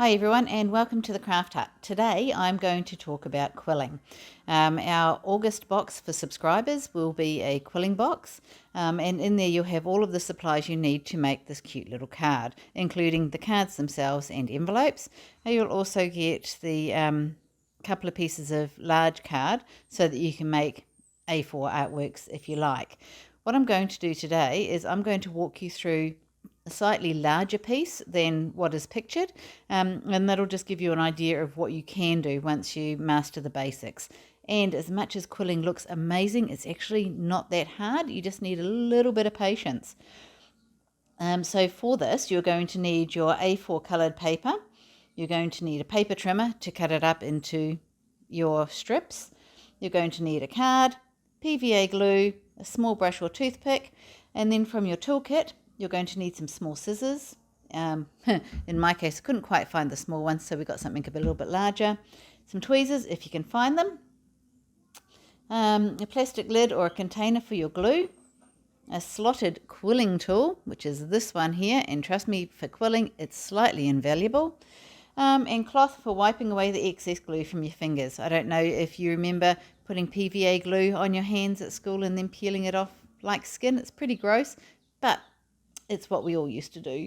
Hi everyone and welcome to the Craft Hut. Today I'm going to talk about quilling. Our August box for subscribers will be a quilling box, and in there you'll have all of the supplies you need to make this cute little card, including the cards themselves and envelopes. And you'll also get the couple of pieces of large card so that you can make A4 artworks if you like. What I'm going to do today is I'm going to walk you through a slightly larger piece than what is pictured, and that'll just give you an idea of what you can do once you master the basics. And as much as quilling looks amazing, it's actually not that hard. You just need a little bit of patience. So for this, you're going to need your A4 coloured paper. You're going to need a paper trimmer to cut it up into your strips. You're going to need a card, PVA glue, a small brush or toothpick, and then from your toolkit, you're going to need some small scissors. In my case, I couldn't quite find the small ones, so we got something a little bit larger. Some tweezers, if you can find them. A plastic lid or a container for your glue. A slotted quilling tool, which is this one here, and trust me, for quilling, it's slightly invaluable. And cloth for wiping away the excess glue from your fingers. I don't know if you remember putting PVA glue on your hands at school and then peeling it off like skin. It's pretty gross, but it's what we all used to do.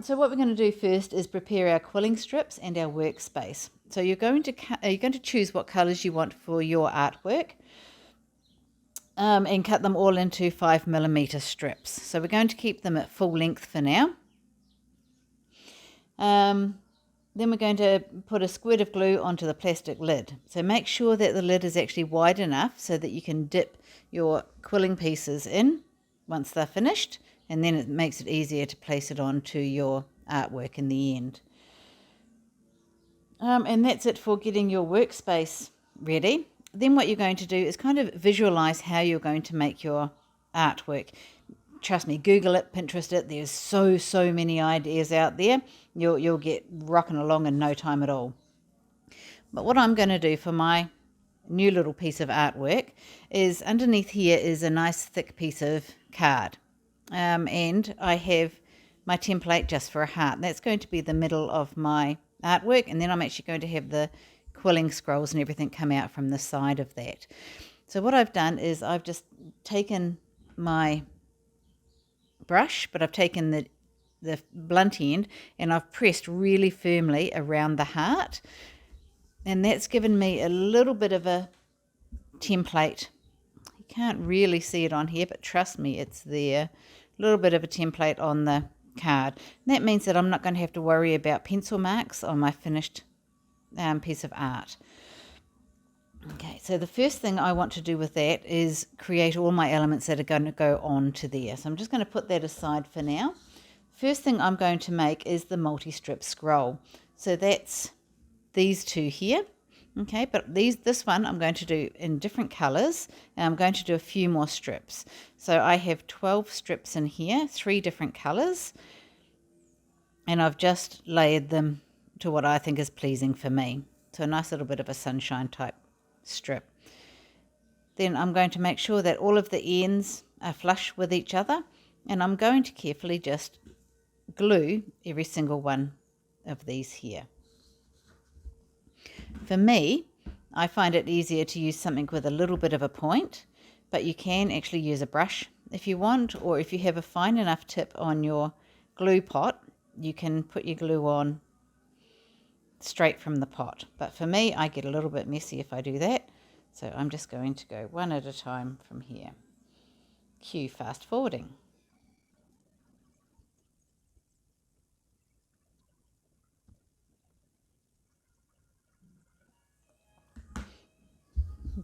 So what we're going to do first is prepare our quilling strips and our workspace. So you're going to choose what colours you want for your artwork, and cut them all into 5mm strips. So we're going to keep them at full length for now. Then we're going to put a squirt of glue onto the plastic lid. So make sure that the lid is actually wide enough so that you can dip your quilling pieces in once they're finished, and then it makes it easier to place it onto your artwork in the end. And that's it for getting your workspace ready. Then what you're going to do is kind of visualize how you're going to make your artwork. Trust me, Google it, Pinterest it. There's so many ideas out there. You'll get rocking along in no time at all. But what I'm going to do for my new little piece of artwork is underneath here is a nice thick piece of card. And I have my template just for a heart. That's going to be the middle of my artwork, and then I'm actually going to have the quilling scrolls and everything come out from the side of that. So what I've done is I've just taken my brush, but I've taken the blunt end and I've pressed really firmly around the heart, and that's given me a little bit of a template. You can't really see it on here, but trust me, it's there. A little bit of a template on the card. And that means that I'm not going to have to worry about pencil marks on my finished piece of art. Okay, so the first thing I want to do with that is create all my elements that are going to go on to there. So I'm just going to put that aside for now. First thing I'm going to make is the multi-strip scroll. So that's these two here. Okay, but this one I'm going to do in different colors, and I'm going to do a few more strips. So I have 12 strips in here, 3 different colors, and I've just layered them to what I think is pleasing for me. So a nice little bit of a sunshine type strip. Then I'm going to make sure that all of the ends are flush with each other, and I'm going to carefully just glue every single one of these here. For me, I find it easier to use something with a little bit of a point, but you can actually use a brush if you want, or if you have a fine enough tip on your glue pot, you can put your glue on straight from the pot. But for me, I get a little bit messy if I do that, so I'm just going to go one at a time from here. Cue fast forwarding.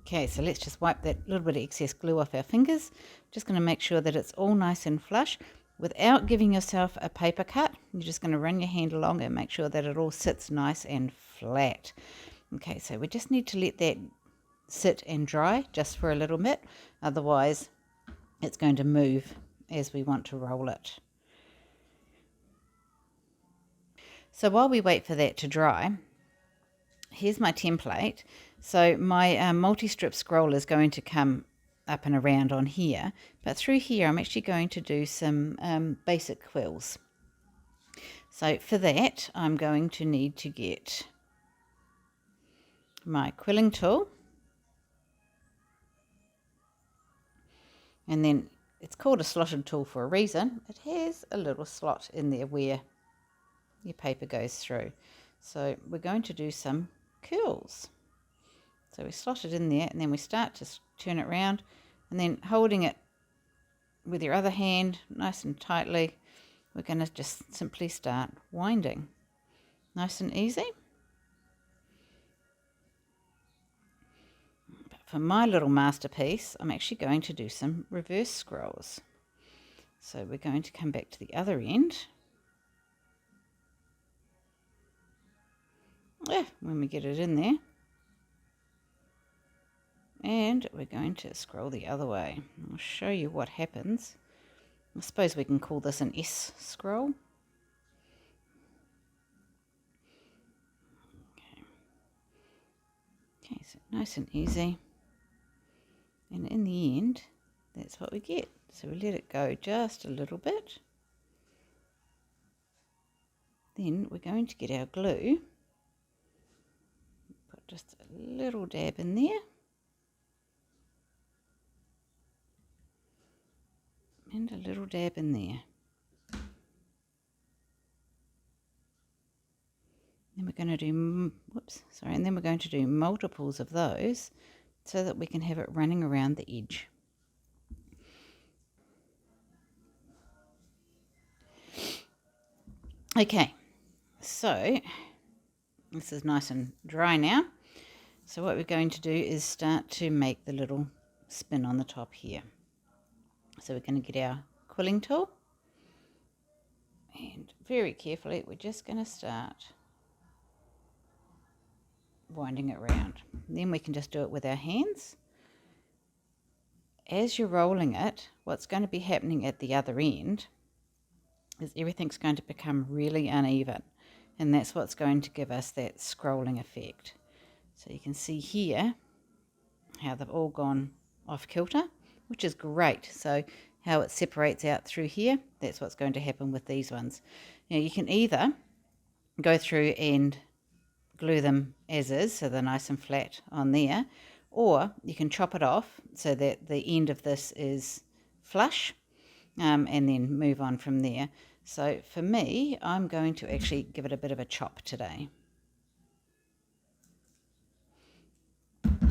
Okay, so let's just wipe that little bit of excess glue off our fingers. Just going to make sure that it's all nice and flush without giving yourself a paper cut. You're just going to run your hand along and make sure that it all sits nice and flat. Okay, so we just need to let that sit and dry just for a little bit, otherwise it's going to move as we want to roll it. So while we wait for that to dry, here's my template. So my multi-strip scroll is going to come up and around on here, but through here I'm actually going to do some basic quills. So for that, I'm going to need to get my quilling tool, and then it's called a slotted tool for a reason. It has a little slot in there where your paper goes through. So we're going to do some curls. So we slot it in there, and then we start to turn it around, and then holding it with your other hand nice and tightly, we're going to just simply start winding. Nice and easy. But for my little masterpiece, I'm actually going to do some reverse scrolls. So we're going to come back to the other end. When we get it in there. And we're going to scroll the other way. I'll show you what happens. I suppose we can call this an S scroll. Okay, so nice and easy. And in the end, that's what we get. So we let it go just a little bit. Then we're going to get our glue. Put just a little dab in there. And a little dab in there. Then we're going to do, and then we're going to do multiples of those so that we can have it running around the edge. Okay, so this is nice and dry now. So what we're going to do is start to make the little spin on the top here. So we're going to get our quilling tool, and very carefully we're just going to start winding it around. Then we can just do it with our hands. As you're rolling it, what's going to be happening at the other end is everything's going to become really uneven, and that's what's going to give us that scrolling effect. So you can see here how they've all gone off kilter, which is great. So how it separates out through here, that's what's going to happen with these ones. Now you can either go through and glue them as is, so they're nice and flat on there, or you can chop it off so that the end of this is flush, and then move on from there. So for me, I'm going to actually give it a bit of a chop today.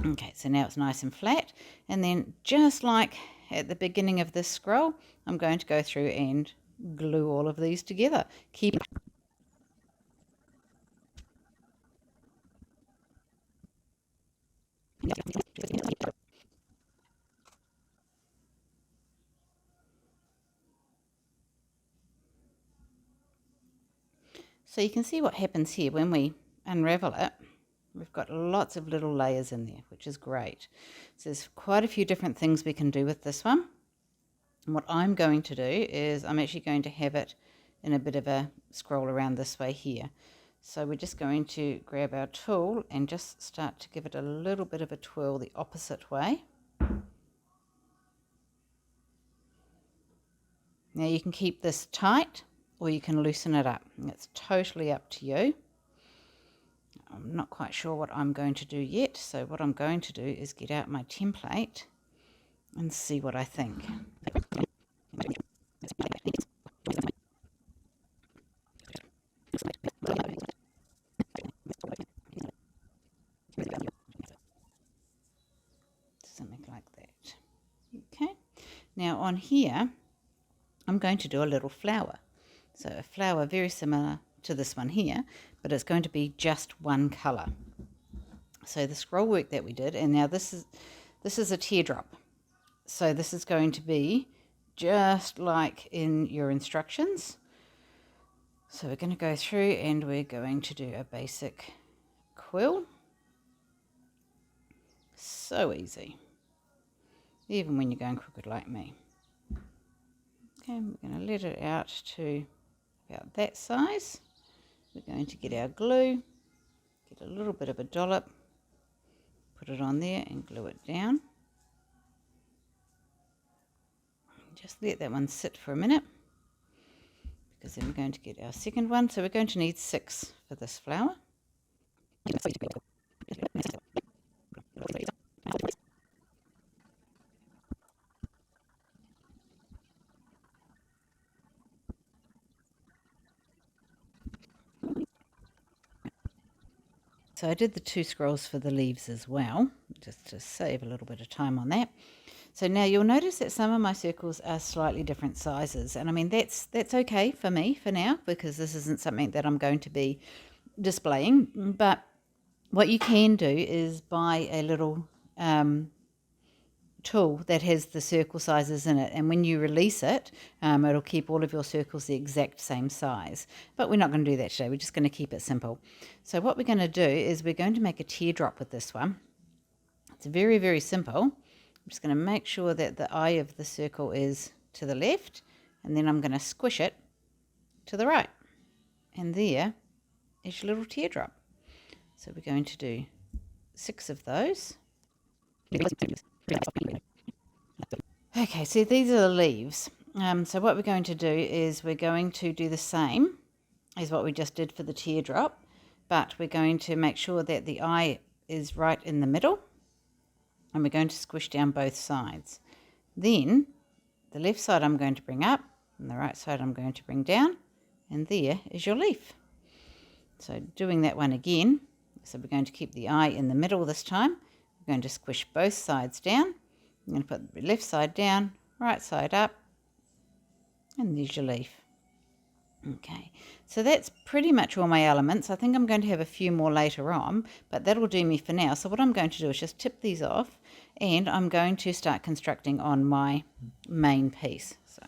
Okay, so now it's nice and flat, and then just like at the beginning of this scroll, I'm going to go through and glue all of these together. So you can see what happens here when we unravel it. We've got lots of little layers in there, which is great. So there's quite a few different things we can do with this one. And what I'm going to do is I'm actually going to have it in a bit of a scroll around this way here. So we're just going to grab our tool and just start to give it a little bit of a twirl the opposite way. Now you can keep this tight or you can loosen it up. It's totally up to you. I'm not quite sure what I'm going to do yet, so what I'm going to do is get out my template and see what I think. Something like that. Okay, now on here I'm going to do a little flower. So a flower very similar to this one here, but it's going to be just one colour. So the scroll work that we did, and now this is a teardrop. So this is going to be just like in your instructions. So we're going to go through and we're going to do a basic quill. So easy, even when you're going crooked like me. Okay, we're going to let it out to about that size. We're going to get our glue, get a little bit of a dollop, put it on there and glue it down. Just let that one sit for a minute, because then we're going to get our second one. So we're going to need 6 for this flower. So I did the 2 scrolls for the leaves as well, just to save a little bit of time on that. So now you'll notice that some of my circles are slightly different sizes. And I mean, that's okay for me for now, because this isn't something that I'm going to be displaying. But what you can do is buy a little tool that has the circle sizes in it, and when you release it, it'll keep all of your circles the exact same size. But we're not going to do that today. We're just going to keep it simple. So what we're going to do is we're going to make a teardrop with this one. It's very, very simple. I'm just going to make sure that the eye of the circle is to the left, and then I'm going to squish it to the right, and there is your little teardrop. So we're going to do 6 of those. Okay, so these are the leaves. So what we're going to do is we're going to do the same as what we just did for the teardrop, but we're going to make sure that the eye is right in the middle, and we're going to squish down both sides. Then the left side I'm going to bring up, and the right side I'm going to bring down, and there is your leaf. So doing that one again, so we're going to keep the eye in the middle this time. We're going to squish both sides down. I'm going to put the left side down, right side up, and there's your leaf. Okay, so that's pretty much all my elements. I think I'm going to have a few more later on, but that'll do me for now. So what I'm going to do is just tip these off, and I'm going to start constructing on my main piece. So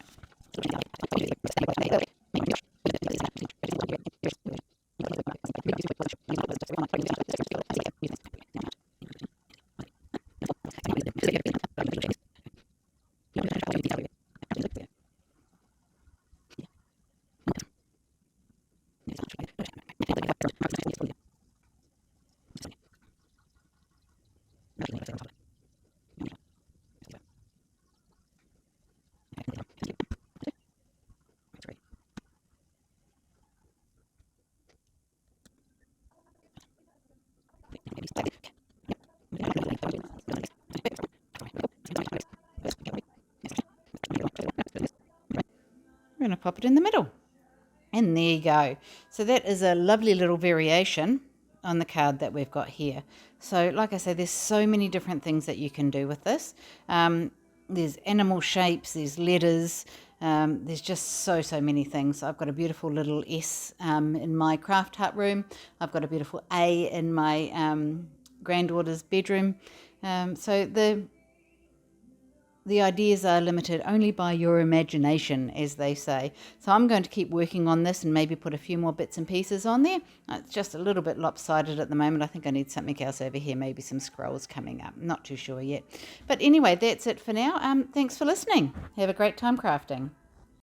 we're going to pop it in the middle. And there you go. So that is a lovely little variation on the card that we've got here. So like I say, there's so many different things that you can do with this. There's animal shapes, there's letters, there's just so many things. I've got a beautiful little S in my craft hut room. I've got a beautiful A in my granddaughter's bedroom. So the ideas are limited only by your imagination, as they say. So I'm going to keep working on this and maybe put a few more bits and pieces on there. It's just a little bit lopsided at the moment. I think I need something else over here, maybe some scrolls coming up. Not too sure yet. But anyway, that's it for now. Thanks for listening. Have a great time crafting.